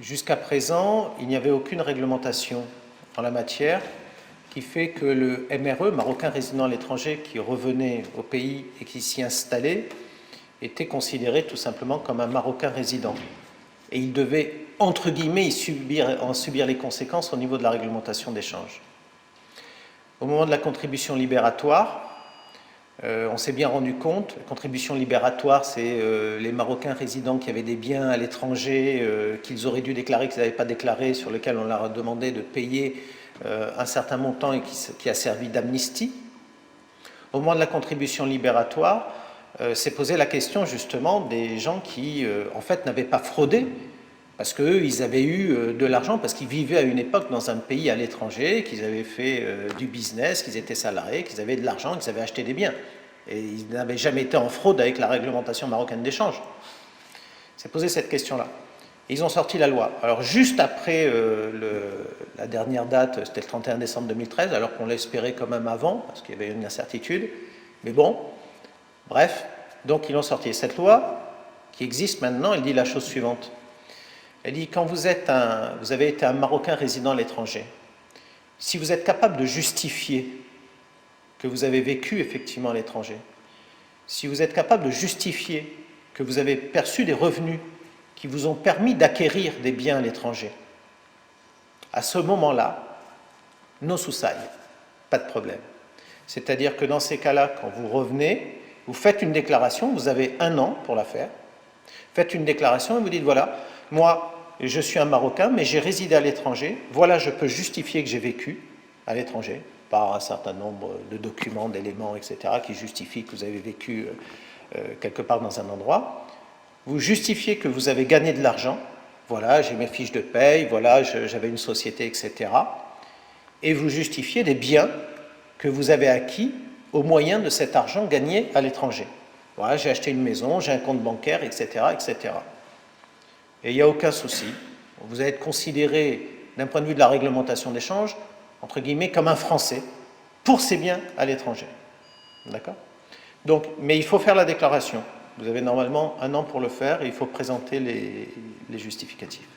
Jusqu'à présent, il n'y avait aucune réglementation en la matière qui fait que le MRE, Marocain résident à l'étranger, qui revenait au pays et qui s'y installait, était considéré tout simplement comme un Marocain résident. Et il devait, entre guillemets, en subir les conséquences au niveau de la réglementation d'échange. Au moment de la contribution libératoire, on s'est bien rendu compte, la contribution libératoire, c'est les Marocains résidents qui avaient des biens à l'étranger, qu'ils auraient dû déclarer, qu'ils n'avaient pas déclaré, sur lesquels on leur a demandé de payer un certain montant et qui a servi d'amnistie. Au moment de la contribution libératoire, s'est posé la question justement des gens qui, en fait, n'avaient pas fraudé, parce qu'eux, ils avaient eu de l'argent, parce qu'ils vivaient à une époque dans un pays à l'étranger, qu'ils avaient fait du business, qu'ils étaient salariés, qu'ils avaient de l'argent, qu'ils avaient acheté des biens. Et ils n'avaient jamais été en fraude avec la réglementation marocaine d'échange. C'est posé cette question-là. Ils ont sorti la loi. Alors juste après la dernière date, c'était le 31 décembre 2013, alors qu'on l'espérait quand même avant, parce qu'il y avait une incertitude. Mais bon, bref, donc ils ont sorti. Cette loi, qui existe maintenant, elle dit la chose suivante. Elle dit, quand vous avez été un Marocain résident à l'étranger, si vous êtes capable de justifier que vous avez vécu effectivement à l'étranger, si vous êtes capable de justifier que vous avez perçu des revenus qui vous ont permis d'acquérir des biens à l'étranger, à ce moment-là, no susai, pas de problème. C'est-à-dire que dans ces cas-là, quand vous revenez, vous faites une déclaration, vous avez 1 an pour la faire, faites une déclaration et vous dites, voilà, moi, je suis un Marocain, mais j'ai résidé à l'étranger, voilà, je peux justifier que j'ai vécu à l'étranger, par un certain nombre de documents, d'éléments, etc., qui justifient que vous avez vécu quelque part dans un endroit. Vous justifiez que vous avez gagné de l'argent, voilà, j'ai mes fiches de paye, voilà, j'avais une société, etc., et vous justifiez des biens que vous avez acquis au moyen de cet argent gagné à l'étranger. Voilà, j'ai acheté une maison, j'ai un compte bancaire, etc., etc. Et il n'y a aucun souci. Vous allez être considéré, d'un point de vue de la réglementation d'échange, entre guillemets, comme un Français, pour ses biens à l'étranger. D'accord ? Donc, mais il faut faire la déclaration. Vous avez normalement 1 an pour le faire et il faut présenter les justificatifs.